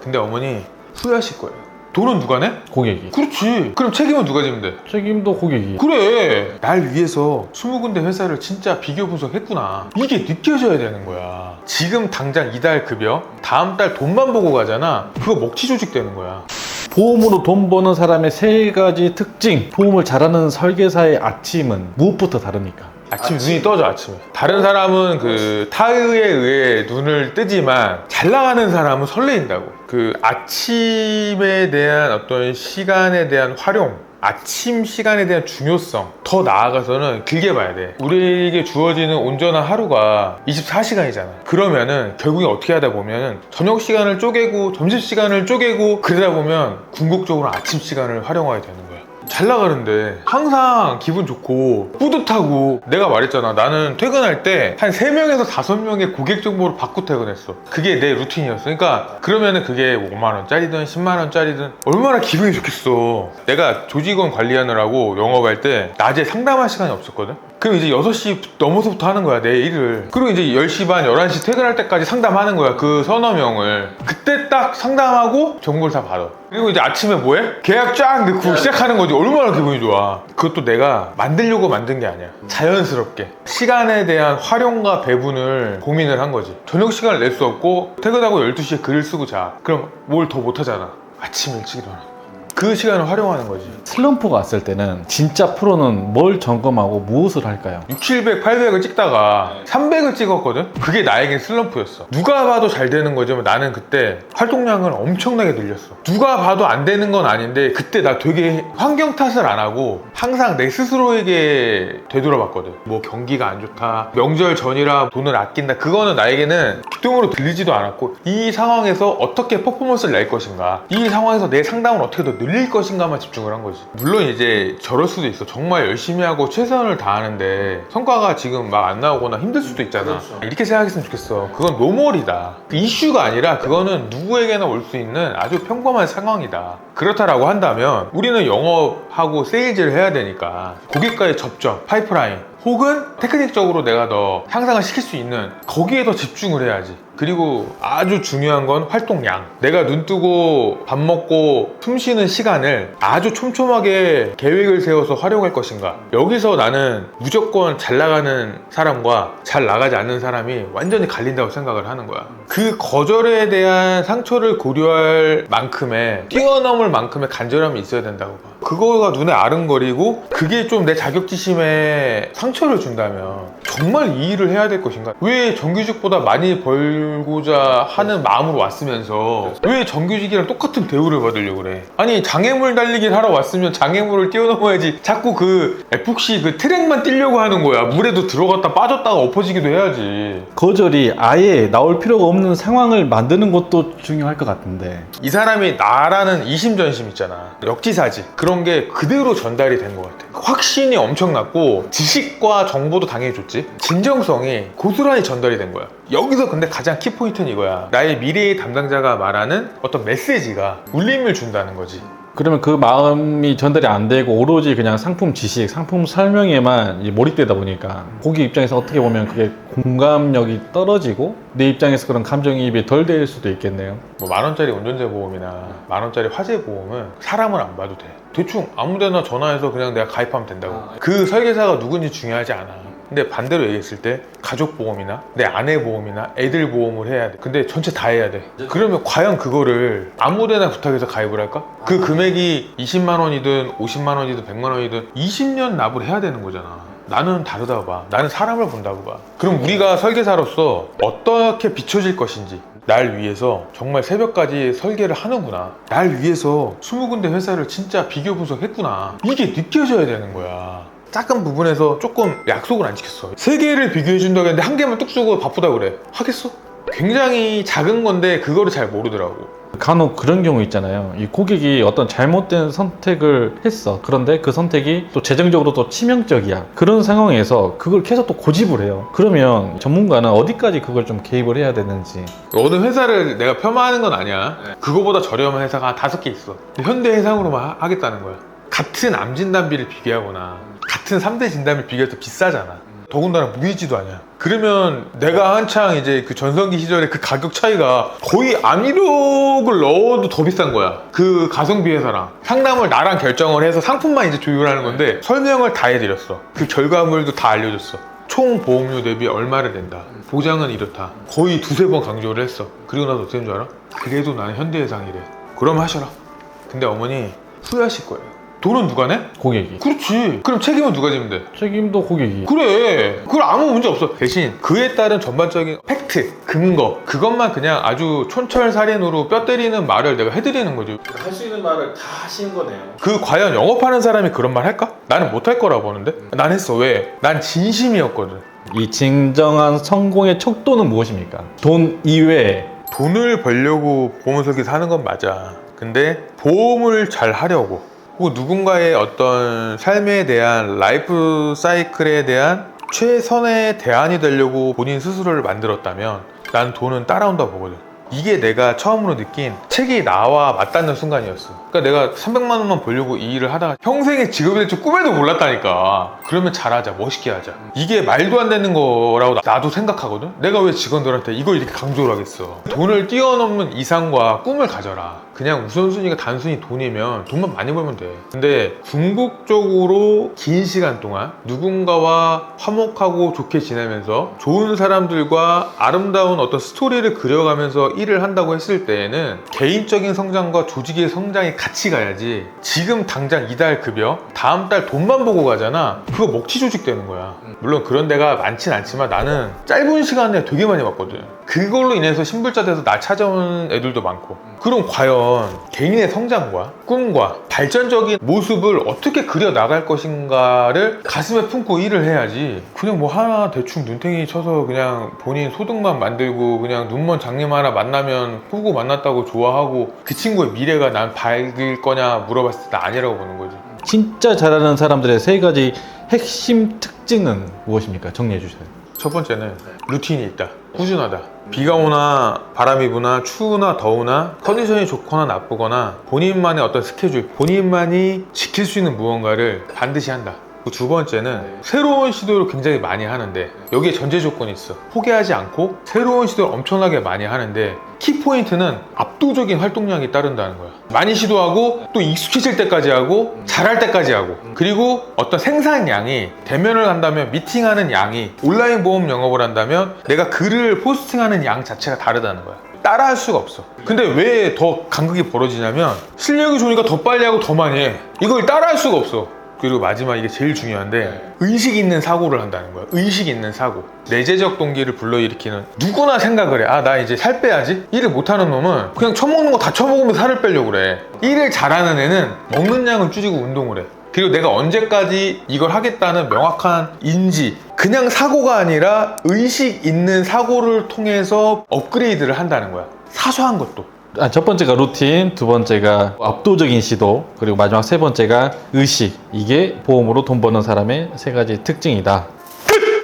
근데 어머니 후회하실 거예요. 돈은 누가 내? 고객이. 그렇지. 그럼 책임은 누가 지면 돼? 책임도 고객이. 그래. 날 위해서 20군데 회사를 진짜 비교 분석했구나. 이게 느껴져야 되는 거야. 지금 당장 이달 급여, 다음 달 돈만 보고 가잖아. 그거 먹튀 조직 되는 거야. 보험으로 돈 버는 사람의 세 가지 특징. 보험을 잘하는 설계사의 아침은 무엇부터 다릅니까? 아침에 눈이 떠져. 아침에 다른 사람은 그 타의에 의해 눈을 뜨지만 잘 나가는 사람은 설레인다고. 그 아침에 대한 어떤 시간에 대한 활용, 아침 시간에 대한 중요성, 더 나아가서는 길게 봐야 돼. 우리에게 주어지는 온전한 하루가 24시간이잖아. 그러면은 결국에 어떻게 하다 보면은 저녁 시간을 쪼개고 점심 시간을 쪼개고 그러다 보면 궁극적으로 아침 시간을 활용하게 되는 거야. 잘 나가는데 항상 기분 좋고 뿌듯하고, 내가 말했잖아. 나는 퇴근할 때 한 3명에서 5명의 고객 정보를 받고 퇴근했어. 그게 내 루틴이었어. 그러니까 그러면은 그게 5만원짜리든 10만원짜리든 얼마나 기분이 좋겠어. 내가 조직원 관리하느라고 영업할 때 낮에 상담할 시간이 없었거든. 그럼 이제 6시 넘어서부터 하는 거야, 내 일을. 그리고 이제 10시 반, 11시 퇴근할 때까지 상담하는 거야, 그 서너 명을. 그때 딱 상담하고 정보를 다 받아. 그리고 이제 아침에 뭐해? 계약 쫙 넣고 시작하는 거지. 얼마나 기분이 좋아. 그것도 내가 만들려고 만든 게 아니야. 자연스럽게 시간에 대한 활용과 배분을 고민을 한 거지. 저녁 시간을 낼 수 없고 퇴근하고 12시에 글을 쓰고 자. 그럼 뭘 더 못하잖아. 아침 일찍 일어나. 그 시간을 활용하는 거지. 슬럼프가 왔을 때는 진짜 프로는 뭘 점검하고 무엇을 할까요? 6, 700, 800을 찍다가 300을 찍었거든? 그게 나에겐 슬럼프였어. 누가 봐도 잘 되는 거지만 나는 그때 활동량을 엄청나게 늘렸어. 누가 봐도 안 되는 건 아닌데 그때 나 되게 환경 탓을 안 하고 항상 내 스스로에게 되돌아봤거든. 뭐 경기가 안 좋다, 명절 전이라 돈을 아낀다, 그거는 나에게는 귀뚱으로 들리지도 않았고, 이 상황에서 어떻게 퍼포먼스를 낼 것인가, 이 상황에서 내 상담을 어떻게 더 늘릴 것인가만 집중을 한 거지. 물론 이제 저럴 수도 있어. 정말 열심히 하고 최선을 다하는데 성과가 지금 막 안 나오거나 힘들 수도 있잖아. 그렇죠. 이렇게 생각했으면 좋겠어. 그건 노멀이다. 이슈가 아니라 그거는 누구에게나 올 수 있는 아주 평범한 상황이다. 그렇다라고 한다면 우리는 영업하고 세일즈를 해야 되니까 고객과의 접점, 파이프라인, 혹은 테크닉적으로 내가 더 향상을 시킬 수 있는 거기에 더 집중을 해야지. 그리고 아주 중요한 건 활동량. 내가 눈 뜨고 밥 먹고 숨 쉬는 시간을 아주 촘촘하게 계획을 세워서 활용할 것인가. 여기서 나는 무조건 잘 나가는 사람과 잘 나가지 않는 사람이 완전히 갈린다고 생각을 하는 거야. 그 거절에 대한 상처를 고려할 만큼의, 뛰어넘을 만큼의 간절함이 있어야 된다고 봐. 그거가 눈에 아른거리고 그게 좀 내 자격지심에 상처를 준다면 정말 이 일을 해야 될 것인가? 왜 정규직보다 많이 벌고자 하는 마음으로 왔으면서 왜 정규직이랑 똑같은 대우를 받으려고 그래? 아니, 장애물 달리기를 하러 왔으면 장애물을 뛰어넘어야지. 자꾸 그 FC 그 트랙만 뛰려고 하는 거야. 물에도 들어갔다 빠졌다가 엎어지기도 해야지. 거절이 아예 나올 필요가 없는 상황을 만드는 것도 중요할 것 같은데, 이 사람이 나라는 이심전심 있잖아. 역지사지. 그런 게 그대로 전달이 된 것 같아. 확신이 엄청났고 지식과 정보도 당연히 줬지. 진정성이 고스란히 전달이 된 거야. 여기서 근데 가장 키포인트는 이거야. 나의 미래의 담당자가 말하는 어떤 메시지가 울림을 준다는 거지. 그러면 그 마음이 전달이 안 되고 오로지 그냥 상품 지식, 상품 설명에만 이제 몰입되다 보니까 고객 입장에서 어떻게 보면 그게 공감력이 떨어지고 내 입장에서 그런 감정이입이 덜 될 수도 있겠네요. 뭐 10,000원짜리 운전자 보험이나 10,000원짜리 화재 보험은 사람을 안 봐도 돼. 대충 아무데나 전화해서 그냥 내가 가입하면 된다고. 그 설계사가 누군지 중요하지 않아. 근데 반대로 얘기했을 때 가족 보험이나 내 아내 보험이나 애들 보험을 해야 돼. 근데 전체 다 해야 돼. 그러면 과연 그거를 아무데나 부탁해서 가입을 할까? 그 금액이 20만 원이든 50만 원이든 100만 원이든 20년 납을 해야 되는 거잖아. 나는 다르다고 봐. 나는 사람을 본다고 봐. 그럼 우리가 설계사로서 어떻게 비춰질 것인지, 날 위해서 정말 새벽까지 설계를 하는구나, 날 위해서 20군데 회사를 진짜 비교 분석했구나, 이게 느껴져야 되는 거야. 작은 부분에서 조금 약속을 안 지켰어. 3개를 비교해준다고 했는데 1개만 뚝 쓰고 바쁘다 그래. 하겠어? 굉장히 작은 건데 그거를 잘 모르더라고. 간혹 그런 경우 있잖아요. 이 고객이 어떤 잘못된 선택을 했어. 그런데 그 선택이 또 재정적으로 또 치명적이야. 그런 상황에서 그걸 계속 또 고집을 해요. 그러면 전문가는 어디까지 그걸 좀 개입을 해야 되는지. 어느 회사를 내가 폄하하는 건 아니야. 그거보다 저렴한 회사가 한 5개 있어. 현대해상으로만 하겠다는 거야. 같은 암 진단비를 비교하거나 같은 3대 진단비를 비교해도 비싸잖아. 더군다나 무이지도 아니야. 그러면 내가 한창 이제 그 전성기 시절에 그 가격 차이가 거의 암이력을 넣어도 더 비싼 거야. 그 가성비 회사랑 상담을 나랑 결정을 해서 상품만 이제 조율하는 건데 설명을 다 해드렸어. 그 결과물도 다 알려줬어. 총 보험료 대비 얼마를 낸다. 보장은 이렇다. 거의 두세 번 강조를 했어. 그리고 나서 어떻게 된 줄 알아? 그래도 나는 현대해상이래. 그럼 하셔라. 근데 어머니 후회하실 거예요. 돈은 누가 내? 고객이. 그렇지. 그럼 책임은 누가 지면 돼? 책임도 고객이. 그래. 그걸 아무 문제 없어. 대신 그에 따른 전반적인 팩트, 근거 그것만 그냥 아주 촌철살인으로 뼈 때리는 말을 내가 해드리는 거지. 할 수 있는 말을 다 하시는 거네요. 그 과연 영업하는 사람이 그런 말 할까? 나는 못할 거라고 보는데? 난 했어. 왜? 난 진심이었거든. 이 진정한 성공의 척도는 무엇입니까? 돈 이외에. 돈을 벌려고 보험 설계사 하는 건 맞아. 근데 보험을 잘 하려고 혹은 누군가의 어떤 삶에 대한 라이프 사이클에 대한 최선의 대안이 되려고 본인 스스로를 만들었다면 난 돈은 따라온다 보거든. 이게 내가 처음으로 느낀 책이 나와 맞닿는 순간이었어. 그러니까 내가 300만 원만 벌려고 이 일을 하다가 평생의 직업이 될 줄 꿈에도 몰랐다니까. 그러면 잘하자, 멋있게 하자. 이게 말도 안 되는 거라고 나도 생각하거든. 내가 왜 직원들한테 이걸 이렇게 강조를 하겠어. 돈을 뛰어넘는 이상과 꿈을 가져라. 그냥 우선순위가 단순히 돈이면 돈만 많이 벌면 돼. 근데 궁극적으로 긴 시간 동안 누군가와 화목하고 좋게 지내면서 좋은 사람들과 아름다운 어떤 스토리를 그려가면서 일을 한다고 했을 때에는 개인적인 성장과 조직의 성장이 같이 가야지. 지금 당장 이달 급여, 다음 달 돈만 보고 가잖아. 그거 먹튀 조직 되는 거야. 물론 그런 데가 많진 않지만 나는 짧은 시간에 되게 많이 봤거든. 그걸로 인해서 신불자 돼서 나 찾아오는 애들도 많고. 그럼 과연 개인의 성장과 꿈과 발전적인 모습을 어떻게 그려 나갈 것인가를 가슴에 품고 일을 해야지. 그냥 뭐 하나 대충 눈탱이 쳐서 그냥 본인 소득만 만들고 그냥 눈먼 장님 하나 만나면 후고 만났다고 좋아하고 그 친구의 미래가 난 밝을 거냐 물어봤을 때 아니라고 보는 거지. 진짜 잘하는 사람들의 세 가지 핵심 특징은 무엇입니까? 정리해 주세요. 첫 번째는 루틴이 있다. 꾸준하다. 비가 오나 바람이 부나 추우나 더우나 컨디션이 좋거나 나쁘거나 본인만의 어떤 스케줄, 본인만이 지킬 수 있는 무언가를 반드시 한다. 두 번째는 새로운 시도를 굉장히 많이 하는데 여기에 전제 조건이 있어. 포기하지 않고 새로운 시도를 엄청나게 많이 하는데 키포인트는 압도적인 활동량이 따른다는 거야. 많이 시도하고 또 익숙해질 때까지 하고 잘할 때까지 하고 그리고 어떤 생산량이 대면을 한다면 미팅하는 양이 온라인 보험 영업을 한다면 내가 글을 포스팅하는 양 자체가 다르다는 거야. 따라할 수가 없어. 근데 왜 더 간극이 벌어지냐면 실력이 좋으니까 더 빨리 하고 더 많이 해. 이걸 따라할 수가 없어. 그리고 마지막 이게 제일 중요한데 의식 있는 사고를 한다는 거야. 의식 있는 사고. 내재적 동기를 불러일으키는 누구나 생각을 해. 아, 나 이제 살 빼야지. 일을 못하는 놈은 그냥 처먹는 거 다 처먹으면서 살을 빼려고 그래. 일을 잘하는 애는 먹는 양을 줄이고 운동을 해. 그리고 내가 언제까지 이걸 하겠다는 명확한 인지, 그냥 사고가 아니라 의식 있는 사고를 통해서 업그레이드를 한다는 거야. 사소한 것도. 첫 번째가 루틴, 두 번째가 압도적인 시도, 그리고 마지막 세 번째가 의식. 이게 보험으로 돈 버는 사람의 세 가지 특징이다.